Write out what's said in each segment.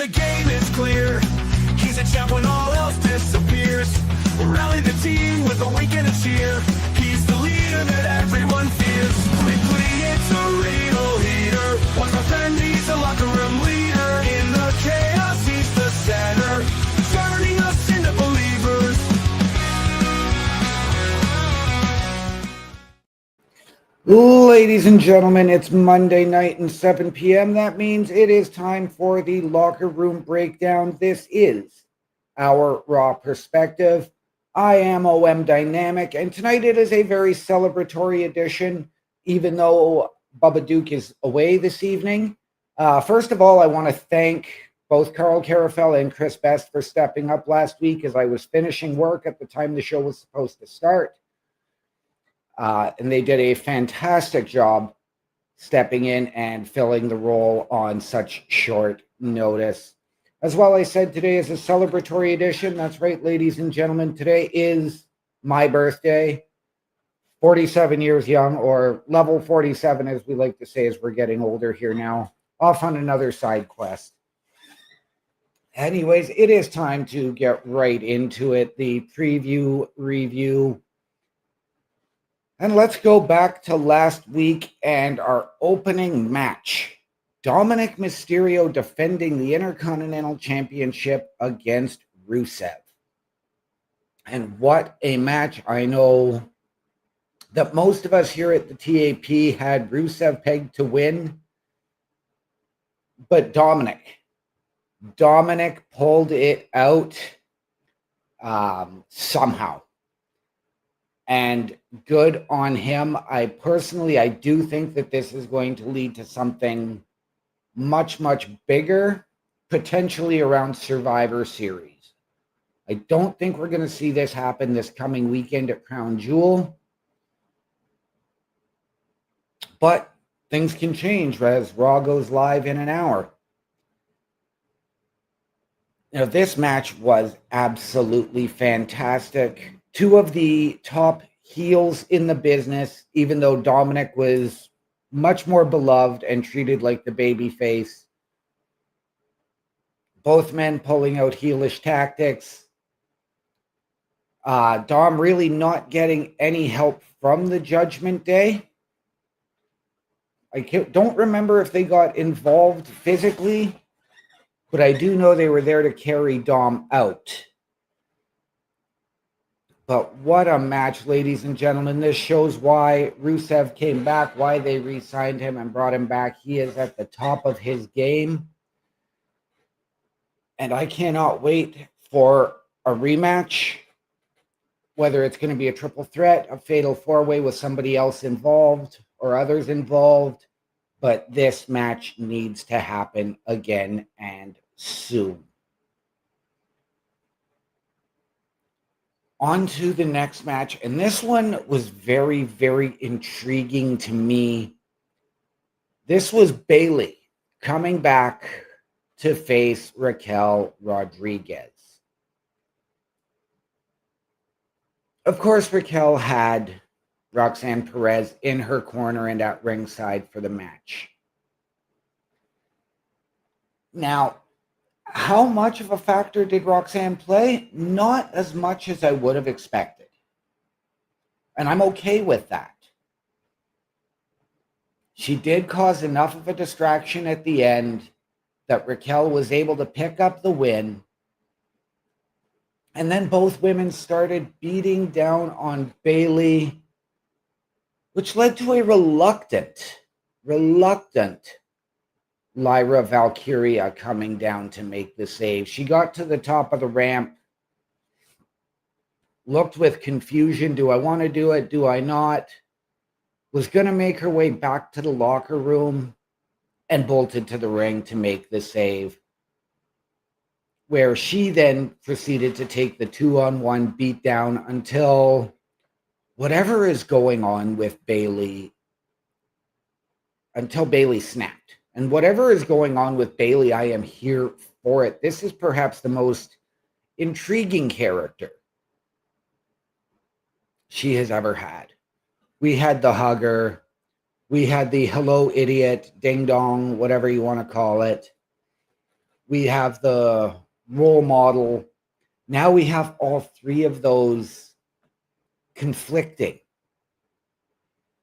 the game is clear. He's a champ when all else disappears. Rally the team with a wink and a cheer. He's the leader that everyone fears. Quickly, it's a real heater. Once my friend, he's a locker room leader. In the chaos, he's the center, turning us into believers. Ladies and gentlemen, it's Monday night and 7 p.m. That means it is time for the Locker Room Breakdown. This is our Raw Perspective. I am OM Dynamic, and tonight it is a very celebratory edition, even though Bubba Duke is away this evening. First of all, I want to thank both Carl Carafell and Chris Best for stepping up last week as I was finishing work at the time the show was supposed to start. And they did a fantastic job stepping in and filling the role on such short notice. As well, I said today is a celebratory edition. That's right, ladies and gentlemen. Today is my birthday. 47 years young, or level 47, as we like to say, as we're getting older here now. Off on another side quest. Anyways, it is time to get right into it. The preview, review. And let's go back to last week and our opening match. Dominic Mysterio defending the Intercontinental Championship against Rusev. And what a match. I know that most of us here at the TAP had Rusev pegged to win. But Dominic pulled it out somehow. And good on him. I do think that this is going to lead to something much, much bigger, potentially around Survivor Series. I don't think we're going to see this happen this coming weekend at Crown Jewel. But things can change as Raw goes live in an hour. Now, this match was absolutely fantastic. Two of the top heels in the business, even though Dominic was much more beloved and treated like the baby face. Both men pulling out heelish tactics. Dom really not getting any help from the Judgment Day. I don't remember if they got involved physically, but I do know they were there to carry Dom out. But what a match, ladies and gentlemen. This shows why Rusev came back, why they re-signed him and brought him back. He is at the top of his game. And I cannot wait for a rematch, whether it's going to be a triple threat, a fatal four-way with somebody else involved or others involved. But this match needs to happen again and soon. On to the next match, and this one was very, very intriguing to me. This was Bayley coming back to face Raquel Rodriguez. Of course, Raquel had Roxanne Perez in her corner and at ringside for the match. Now, how much of a factor did Roxanne play? Not as much as I would have expected. And I'm okay with that. She did cause enough of a distraction at the end that Raquel was able to pick up the win. And then both women started beating down on Bayley, which led to a reluctant Lyra Valkyria coming down to make the save. She got to the top of the ramp, looked with confusion. Do I want to do it? Do I not? Was going to make her way back to the locker room and bolted to the ring to make the save, where she then proceeded to take the 2-on-1 beatdown until whatever is going on with Bayley, until Bayley snapped. And whatever is going on with Bayley, I am here for it. This is perhaps the most intriguing character she has ever had. We had the hugger. We had the hello idiot, ding dong, whatever you want to call it. we have the role model. Now we have all three of those conflicting.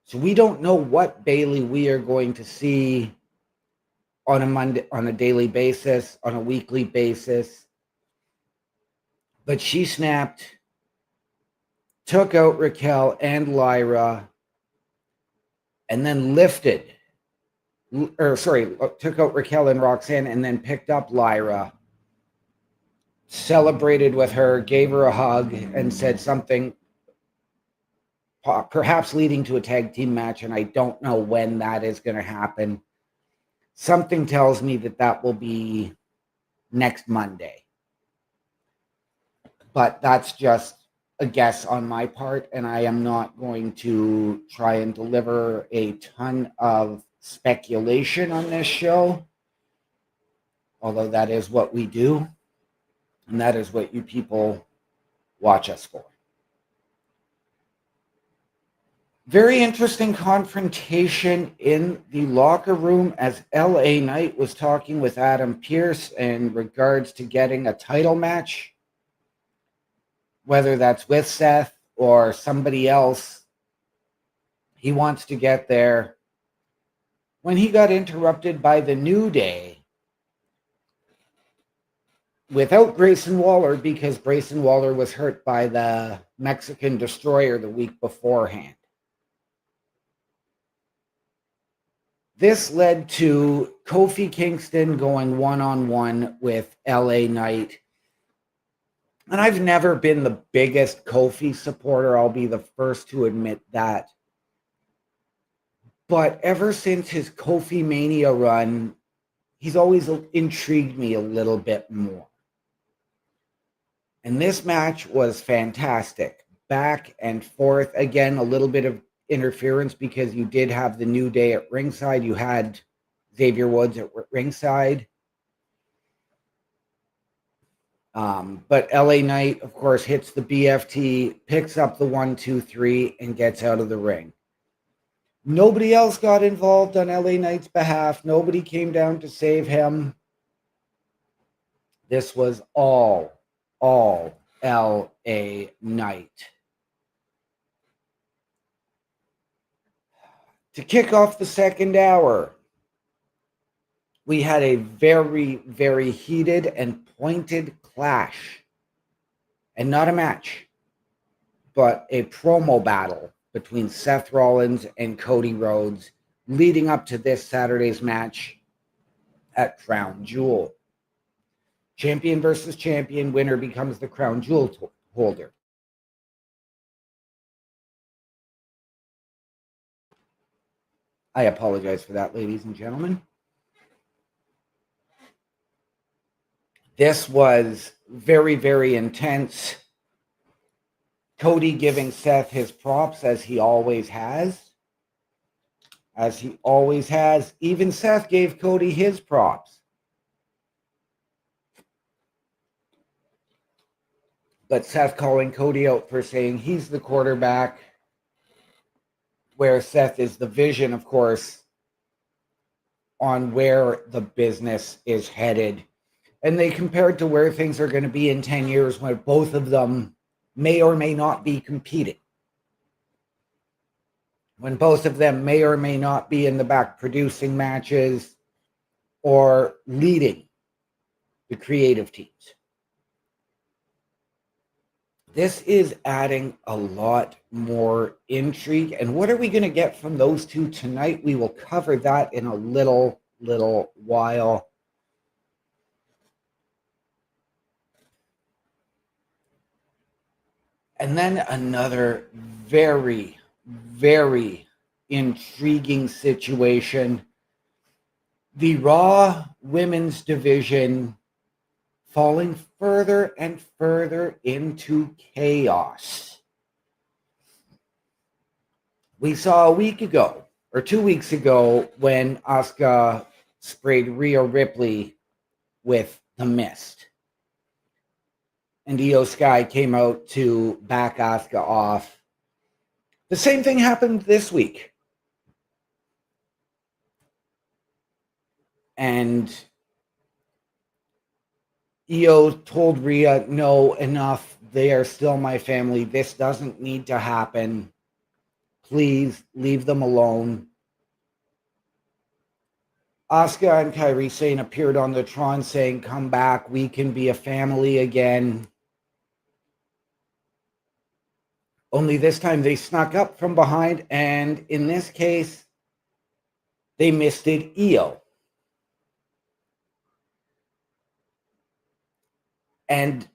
So we don't know what Bayley we are going to see on a Monday, on a daily basis, on a weekly basis. But she snapped, took out Raquel and Lyra, and then took out Raquel and Roxanne and then picked up Lyra, celebrated with her, gave her a hug, and said something perhaps leading to a tag team match, and I don't know when that is going to happen. Something tells me that will be next Monday. But that's just a guess on my part, and I am not going to try and deliver a ton of speculation on this show, although that is what we do, and that is what you people watch us for. Very interesting confrontation in the locker room as LA Knight was talking with Adam Pearce in regards to getting a title match, whether that's with Seth or somebody else. He wants to get there. When he got interrupted by the New Day without Grayson Waller, because Grayson Waller was hurt by the Mexican Destroyer the week beforehand. This led to Kofi Kingston going one-on-one with LA Knight. And I've never been the biggest Kofi supporter. I'll be the first to admit that. But ever since his Kofi Mania run, he's always intrigued me a little bit more. And this match was fantastic. Back and forth. Again, a little bit of interference because you did have the New Day at ringside. You had Xavier Woods at ringside. But LA Knight, of course, hits the BFT, picks up the 1-2-3, and gets out of the ring. Nobody else got involved on LA Knight's behalf. Nobody came down to save him. This was all LA Knight. To kick off the second hour, we had a very, very heated and pointed clash. And not a match, but a promo battle between Seth Rollins and Cody Rhodes leading up to this Saturday's match at Crown Jewel. Champion versus champion, winner becomes the Crown Jewel holder. I apologize for that, ladies and gentlemen. This was very, very intense. Cody giving Seth his props as he always has. Even Seth gave Cody his props. But Seth calling Cody out for saying he's the quarterback, where Seth is the vision, of course, on where the business is headed. And they compared to where things are going to be in 10 years when both of them may or may not be competing. When both of them may or may not be in the back producing matches or leading the creative teams. This is adding a lot more intrigue. And what are we going to get from those two tonight? We will cover that in a little while. And then another very, very intriguing situation. The Raw Women's Division falling further and further into chaos. We saw a week ago, or 2 weeks ago, when Asuka sprayed Rhea Ripley with the mist. And Io Sky came out to back Asuka off. The same thing happened this week. And Io told Rhea, no, enough. They are still my family. This doesn't need to happen. Please leave them alone. Asuka and Kairi Sane appeared on the Tron saying, come back. We can be a family again. Only this time they snuck up from behind, and in this case, they misted Io. And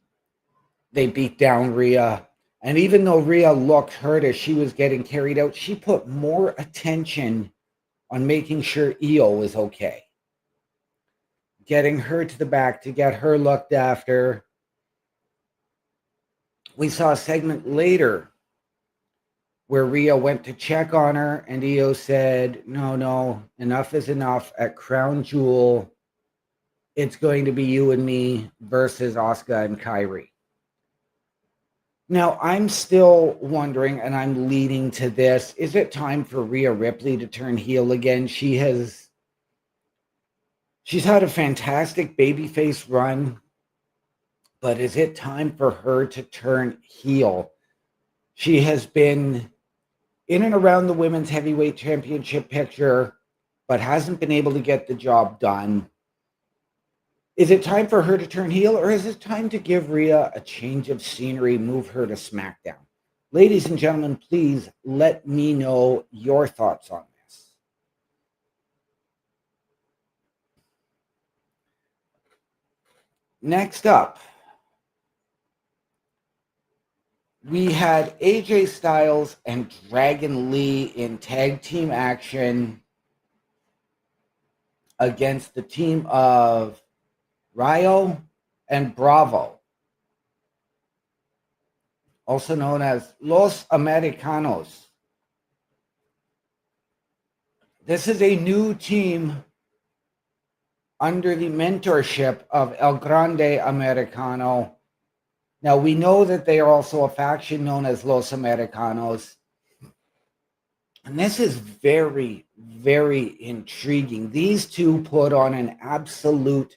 they beat down Rhea. And even though Rhea looked hurt as she was getting carried out, she put more attention on making sure Io was okay. Getting her to the back to get her looked after. We saw a segment later where Rhea went to check on her, and Io said, no, enough is enough. At Crown Jewel, it's going to be you and me versus Asuka and Kairi. Now, I'm still wondering, and I'm leading to this, is it time for Rhea Ripley to turn heel again? She's had a fantastic babyface run, but is it time for her to turn heel? She has been in and around the women's heavyweight championship picture, but hasn't been able to get the job done. Is it time for her to turn heel, or is it time to give Rhea a change of scenery, move her to SmackDown? Ladies and gentlemen, please let me know your thoughts on this. Next up, we had AJ Styles and Dragon Lee in tag team action against the team of Rayo and Bravo, also known as Los Americanos. This is a new team under the mentorship of El Grande Americano. Now, we know that they are also a faction known as Los Americanos. And this is very, very intriguing. These two put on an absolute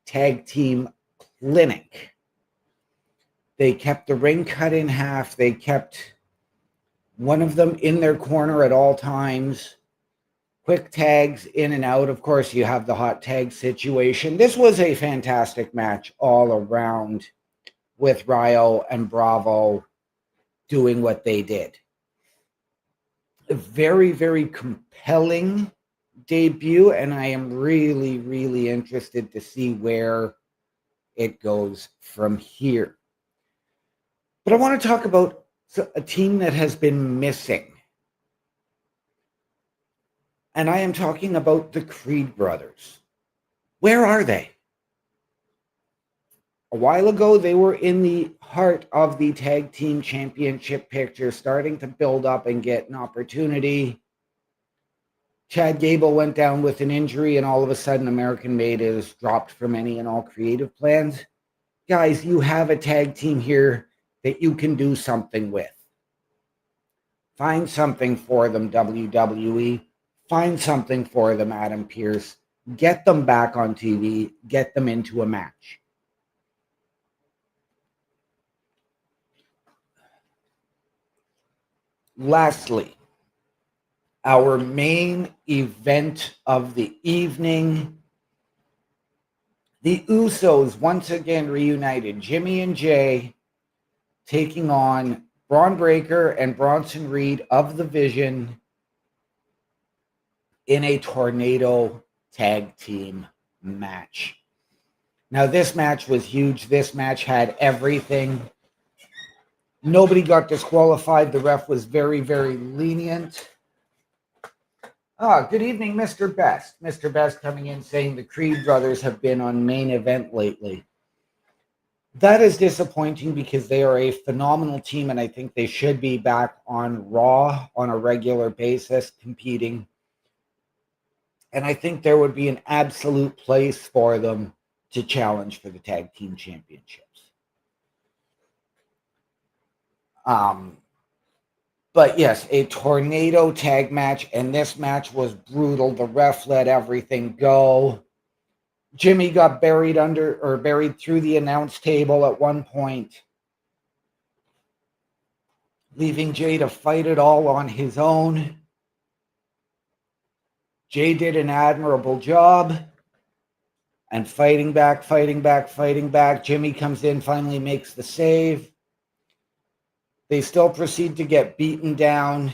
tag team clinic. They kept the ring cut in half. They kept one of them in their corner at all times. Quick tags in and out. Of course, you have the hot tag situation. This was a fantastic match all around, with Rayo and Bravo doing what they did. A very, very compelling debut, and I am really, really interested to see where it goes from here. But I want to talk about a team that has been missing. And I am talking about the Creed brothers. Where are they? A while ago, they were in the heart of the tag team championship picture, starting to build up and get an opportunity. Chad Gable went down with an injury, and all of a sudden, American Made is dropped from any and all creative plans. Guys, you have a tag team here that you can do something with. Find something for them, WWE. Find something for them, Adam Pearce. Get them back on TV. Get them into a match. Lastly, our main event of the evening. The Usos once again reunited. Jimmy and Jay taking on Braun Breaker and Bronson Reed of the Vision in a tornado tag team match. Now, this match was huge. This match had everything. Nobody got disqualified. The ref was very, very lenient. Good evening, Mr. Best. Mr. Best coming in saying the Creed brothers have been on Main Event lately. That is disappointing because they are a phenomenal team, and I think they should be back on Raw on a regular basis competing. And I think there would be an absolute place for them to challenge for the tag team championships. But yes, a tornado tag match, and this match was brutal. The ref let everything go. Jimmy got buried through the announce table at one point, leaving Jay to fight it all on his own. Jay did an admirable job and fighting back. Jimmy comes in, finally makes the save. They still proceed to get beaten down.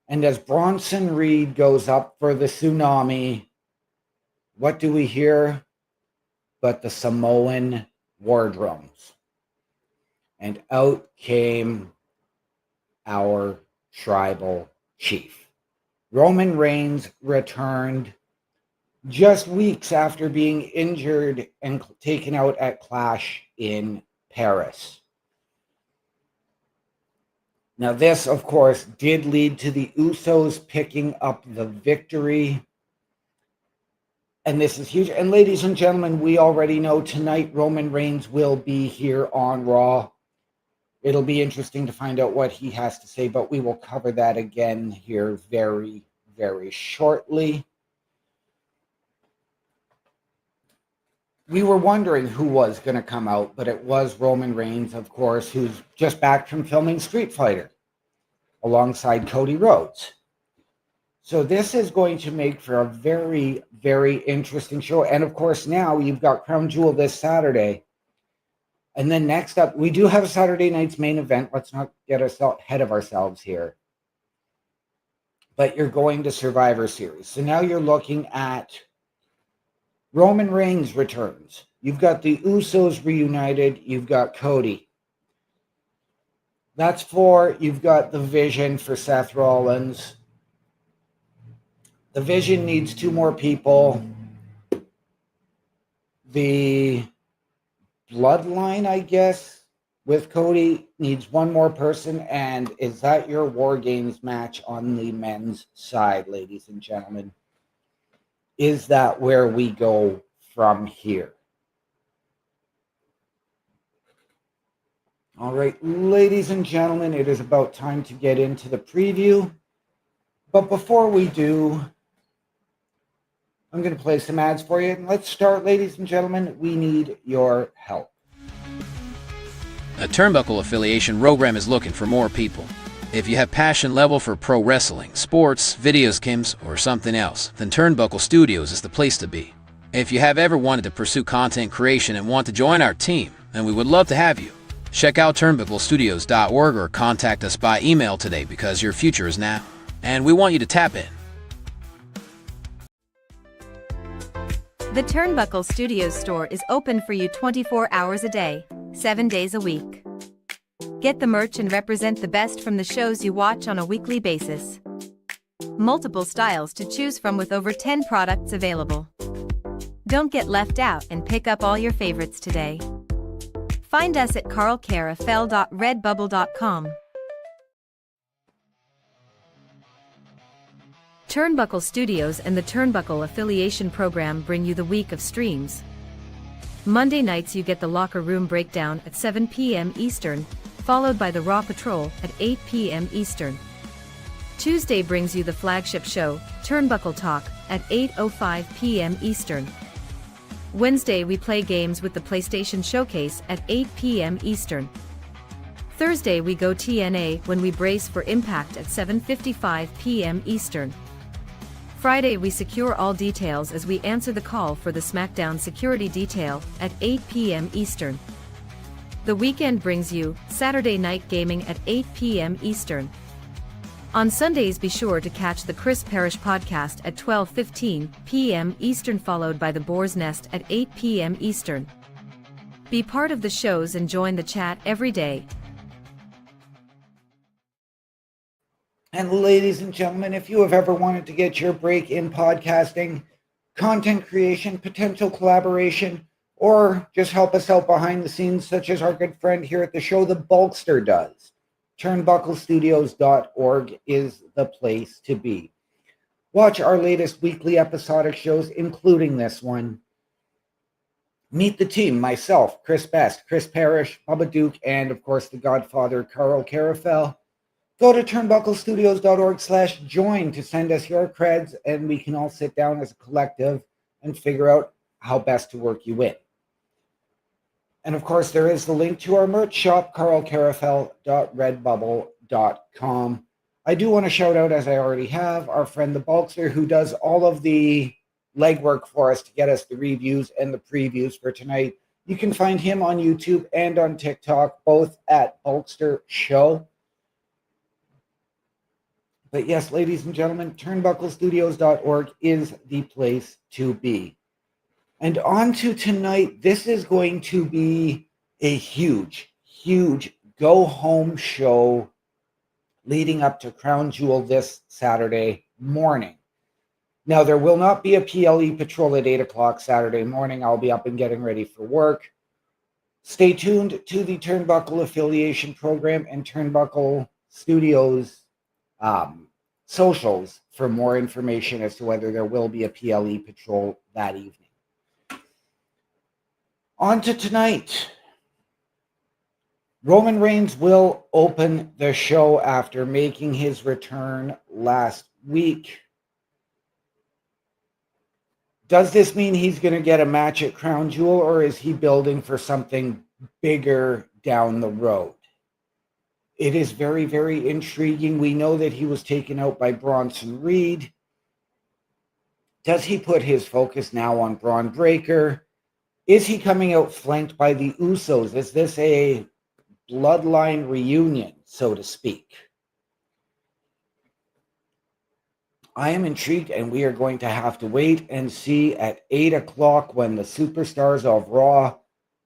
And as Bronson Reed goes up for the tsunami, what do we hear but the Samoan war drums? And out came our tribal chief. Roman Reigns returned just weeks after being injured and taken out at Clash in Paris. Now, this, of course, did lead to the Usos picking up the victory. And this is huge. And ladies and gentlemen, we already know tonight Roman Reigns will be here on Raw. It'll be interesting to find out what he has to say, but we will cover that again here very, very shortly. We were wondering who was going to come out, but it was Roman Reigns, of course, who's just back from filming Street Fighter alongside Cody Rhodes. So this is going to make for a very, very interesting show. And of course, now you've got Crown Jewel this Saturday. And then next up, we do have Saturday night's main event. Let's not get ahead of ourselves here. But you're going to Survivor Series. So now you're looking at Roman Reigns returns. You've got the Usos reunited. You've got Cody. That's 4. You've got the Vision for Seth Rollins. The Vision needs 2 more people. The Bloodline, I guess, with Cody needs 1 more person. And is that your War Games match on the men's side, ladies and gentlemen? Is that where we go from here? All right, ladies and gentlemen, it is about time to get into the preview. But before we do, I'm going to play some ads for you. And let's start, ladies and gentlemen. We need your help. A Turnbuckle affiliation program is looking for more people. If you have passion level for pro wrestling, sports, video games, or something else, then Turnbuckle Studios is the place to be. If you have ever wanted to pursue content creation and want to join our team, then we would love to have you. Check out turnbucklestudios.org or contact us by email today because your future is now, and we want you to tap in. The Turnbuckle Studios store is open for you 24 hours a day, 7 days a week. Get the merch and represent the best from the shows you watch on a weekly basis. Multiple styles to choose from with over 10 products available. Don't get left out and pick up all your favorites today. Find us at carlcarafell.redbubble.com. Turnbuckle Studios and the Turnbuckle Affiliation Program bring you the week of streams. Monday nights you get the Locker Room Breakdown at 7 p.m. Eastern, followed by the Raw Patrol at 8 p.m. Eastern. Tuesday brings you the flagship show, Turnbuckle Talk, at 8:05 p.m. Eastern. Wednesday we play games with the PlayStation Showcase at 8 p.m. Eastern. Thursday we go TNA when we brace for Impact at 7:55 p.m. Eastern. Friday we secure all details as we answer the call for the SmackDown security detail at 8 p.m. Eastern. The weekend brings you Saturday Night Gaming at 8 p.m. Eastern. On Sundays be sure to catch the Chris Parrish podcast at 12:15 p.m. Eastern, followed by the Boar's Nest at 8 p.m. Eastern. Be part of the shows and join the chat every day. And ladies and gentlemen, if you have ever wanted to get your break in podcasting, content creation, potential collaboration, or just help us out behind the scenes, such as our good friend here at the show, the Bulkster, does, turnbucklestudios.org is the place to be. Watch our latest weekly episodic shows, including this one. Meet the team, myself, Chris Best, Chris Parrish, Bubba Duke, and of course the Godfather, Carl Carafell. Go to turnbucklestudios.org/join to send us your creds, and we can all sit down as a collective and figure out how best to work you in. And of course, there is the link to our merch shop, carlcarafel.redbubble.com. I do want to shout out, as I already have, our friend the Bulkster, who does all of the legwork for us to get us the reviews and the previews for tonight. You can find him on YouTube and on TikTok, both at Bulkster Show. But yes, ladies and gentlemen, turnbucklestudios.org is the place to be. And on to tonight, this is going to be a huge, huge go-home show leading up to Crown Jewel this Saturday morning. Now, there will not be a PLE patrol at 8 o'clock Saturday morning. I'll be up and getting ready for work. Stay tuned to the Turnbuckle Affiliation Program and Turnbuckle Studios socials for more information as to whether there will be a PLE patrol that evening. On to tonight. Roman Reigns will open the show after making his return last week. Does this mean he's going to get a match at Crown Jewel, or is he building for something bigger down the road? It is very, very intriguing. We know that he was taken out by Bronson Reed. Does he put his focus now on Braun Breaker? Is he coming out flanked by the Usos? Is this a bloodline reunion, so to speak? I am intrigued, and we are going to have to wait and see at 8 o'clock when the superstars of Raw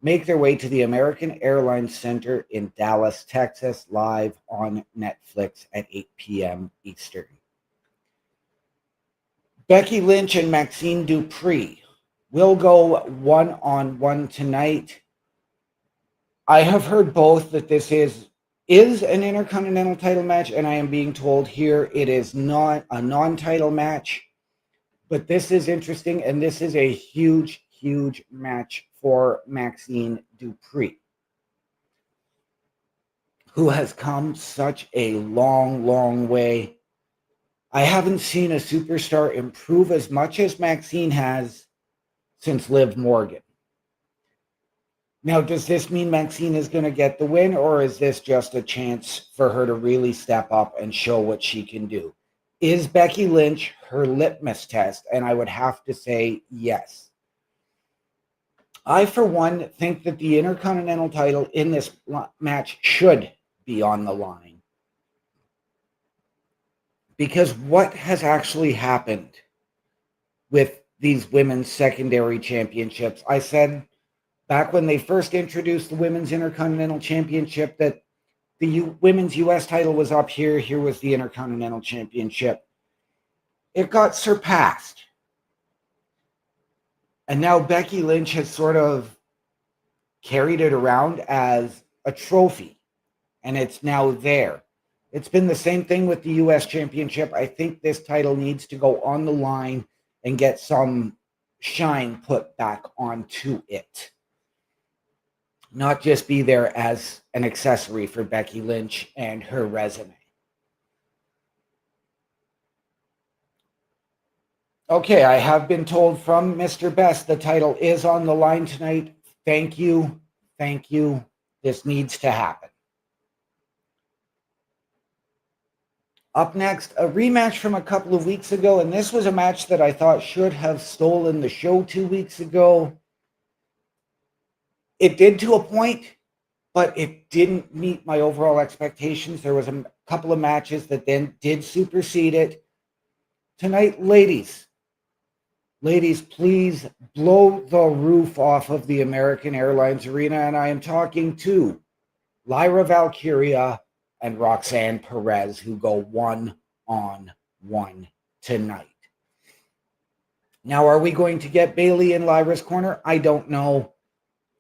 make their way to the American Airlines Center in Dallas, Texas, live on Netflix at 8 p.m. Eastern. Becky Lynch and Maxine Dupree will go one-on-one tonight. I have heard both that this is an Intercontinental title match, and I am being told here it is not a non-title match. But this is interesting, and this is a huge, huge match for Maxine Dupree, who has come such a long, long way. I haven't seen a superstar improve as much as Maxine has since Liv Morgan. Now, does this mean Maxine is going to get the win, or is this just a chance for her to really step up and show what she can do? Is Becky Lynch her litmus test? And I would have to say yes. I, for one, think that the Intercontinental title in this match should be on the line. Because what has actually happened with these women's secondary championships? I said back when they first introduced the Women's Intercontinental Championship that the Women's U.S. title was up here. Here was the Intercontinental Championship. It got surpassed. And now Becky Lynch has sort of carried it around as a trophy. And it's now there. It's been the same thing with the U.S. Championship. I think this title needs to go on the line and get some shine put back onto it. Not just be there as an accessory for Becky Lynch and her resume. Okay, I have been told from Mr. Best the title is on the line tonight. Thank you. Thank you. This needs to happen. Up next, a rematch from a couple of weeks ago, and this was a match that I thought should have stolen the show 2 weeks ago. It did to a point, but it didn't meet my overall expectations. There was a couple of matches that then did supersede it. Tonight, ladies, please blow the roof off of the American Airlines Arena, and I am talking to Lyra Valkyria and Roxanne Perez, who go one-on-one tonight. Now, are we going to get Bayley in Lyra's corner? I don't know.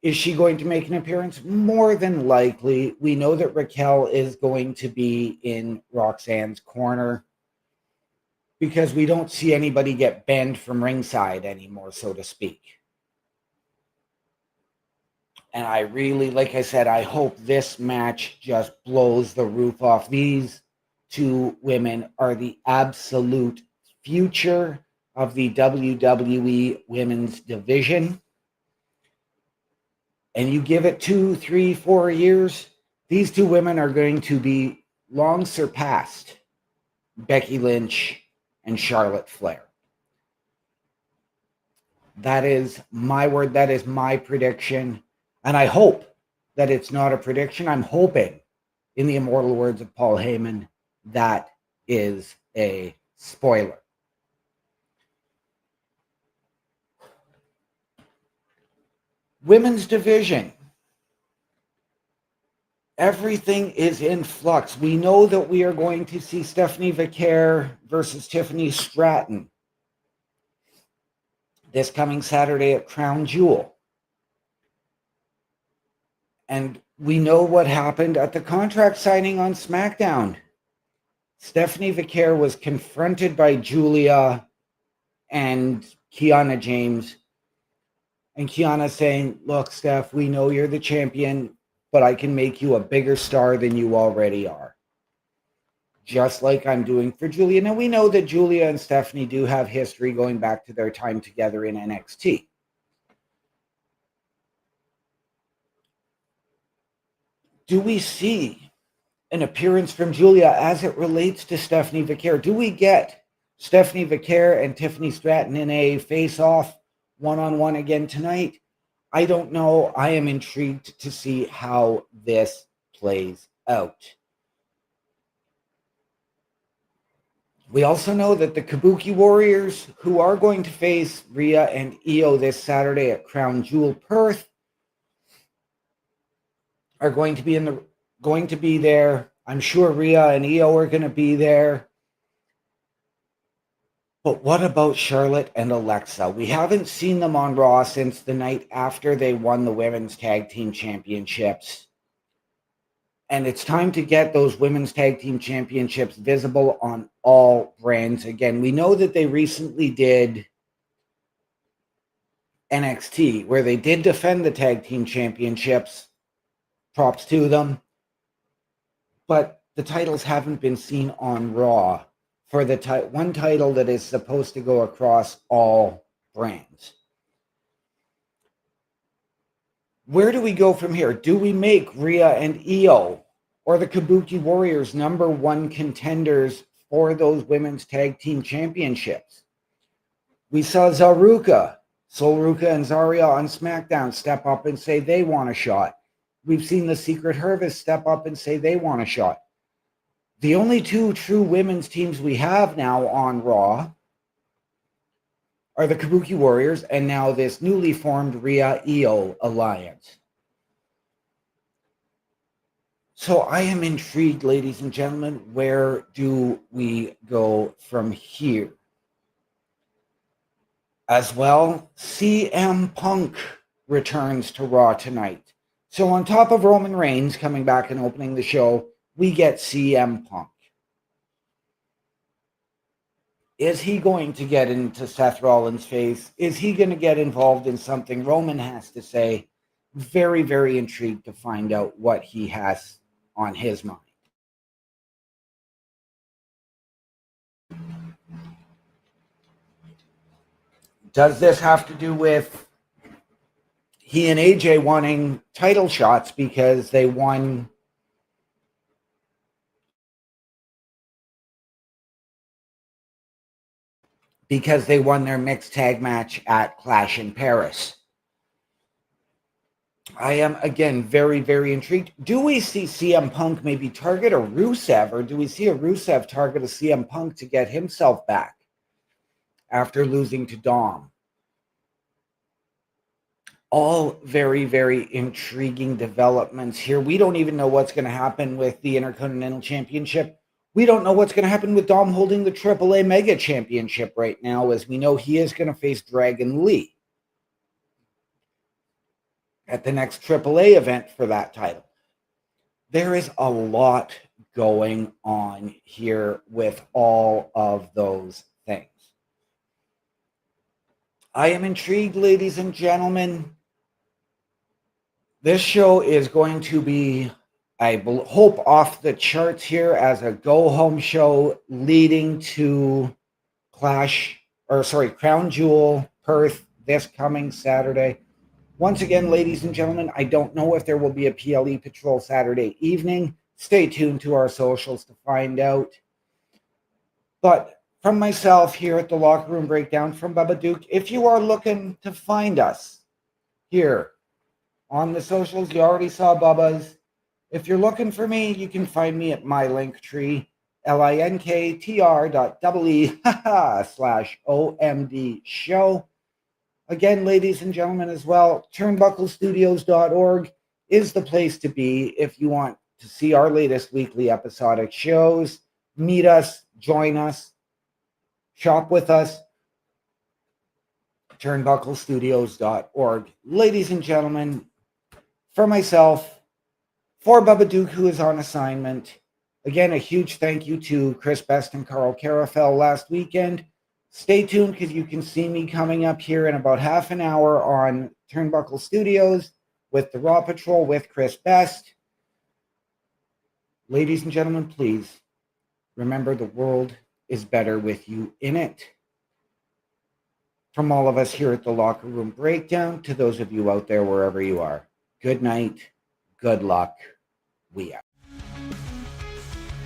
Is she going to make an appearance? More than likely. We know that Raquel is going to be in Roxanne's corner because we don't see anybody get banned from ringside anymore, so to speak. And I really, like I said, I hope this match just blows the roof off. These two women are the absolute future of the WWE Women's Division, and you give it 2, 3, 4 years, these two women are going to be long surpassed Becky Lynch and Charlotte Flair. That is my word. That is my prediction. And I hope that it's not a prediction. I'm hoping, in the immortal words of Paul Heyman, that is a spoiler. Women's division. Everything is in flux. We know that we are going to see Stephanie Vicaire versus Tiffany Stratton this coming Saturday at Crown Jewel. And we know what happened at the contract signing on SmackDown. Stephanie Vicaire was confronted by Julia and Kiana James. And Kiana saying, look, Steph, we know you're the champion, but I can make you a bigger star than you already are. Just like I'm doing for Julia. Now, we know that Julia and Stephanie do have history going back to their time together in NXT. Do we see an appearance from Julia as it relates to Stephanie Vicaire? Do we get Stephanie Vicaire and Tiffany Stratton in a face-off one-on-one again tonight? I don't know. I am intrigued to see how this plays out. We also know that the Kabuki Warriors, who are going to face Rhea and Io this Saturday at Crown Jewel Perth, are going to be there. I'm sure Rhea and Io are going to be there. But what about Charlotte and Alexa? We haven't seen them on Raw since the night after they won the Women's Tag Team Championships. And it's time to get those Women's Tag Team Championships visible on all brands again. We know that they recently did NXT, where they did defend the Tag Team Championships. Props to them. But the titles haven't been seen on Raw for the one title that is supposed to go across all brands. Where do we go from here? Do we make Rhea and Io or the Kabuki Warriors #1 contenders for those Women's Tag Team Championships? We saw Sol Ruca and Zarya on SmackDown step up and say they want a shot. We've seen the Secret Service step up and say they want a shot. The only two true women's teams we have now on Raw are the Kabuki Warriors and now this newly formed Rhea-Io alliance. So I am intrigued, ladies and gentlemen. Where do we go from here? As well, CM Punk returns to Raw tonight. So on top of Roman Reigns coming back and opening the show, we get CM Punk. Is he going to get into Seth Rollins' face? Is he going to get involved in something Roman has to say? Very, very intrigued to find out what he has on his mind. Does this have to do with he and AJ wanting title shots because they won their mixed tag match at Clash in Paris? I am, again, very, very intrigued. Do we see CM Punk maybe target a Rusev, or do we see a Rusev target a CM Punk to get himself back after losing to Dom? All very, very intriguing developments here. We don't even know what's going to happen with the Intercontinental Championship. We don't know what's going to happen with Dom holding the AAA Mega Championship right now, as we know he is going to face Dragon Lee at the next AAA event for that title. There is a lot going on here with all of those things. I am intrigued, ladies and gentlemen. This show is going to be, I hope, off the charts here as a go-home show leading to Clash Crown Jewel, Perth, this coming Saturday. Once again, ladies and gentlemen, I don't know if there will be a PLE Patrol Saturday evening. Stay tuned to our socials to find out. But from myself here at the Locker Room Breakdown, from Bubba Duke, if you are looking to find us here on the socials, you already saw Bubba's. If you're looking for me, you can find me at my Linktree, linktr.ee/OMD show. Again, ladies and gentlemen, as well, turnbucklestudios.org is the place to be if you want to see our latest weekly episodic shows, meet us, join us, shop with us. Turnbucklestudios.org. Ladies and gentlemen, for myself, for Bubba Duke, who is on assignment, again, a huge thank you to Chris Best and Carl Carafel last weekend. Stay tuned because you can see me coming up here in about half an hour on Turnbuckle Studios with the Raw Patrol with Chris Best. Ladies and gentlemen, please remember the world is better with you in it. From all of us here at the Locker Room Breakdown to those of you out there wherever you are, good night, good luck, we out.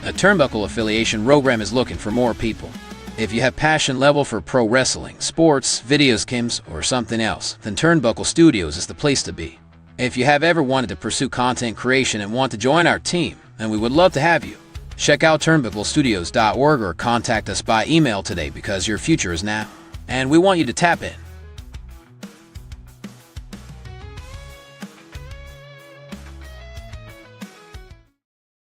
A Turnbuckle affiliation program is looking for more people. If you have passion level for pro wrestling, sports, videos, games, or something else, then Turnbuckle Studios is the place to be. If you have ever wanted to pursue content creation and want to join our team, then we would love to have you. Check out turnbucklestudios.org or contact us by email today because your future is now. And we want you to tap in.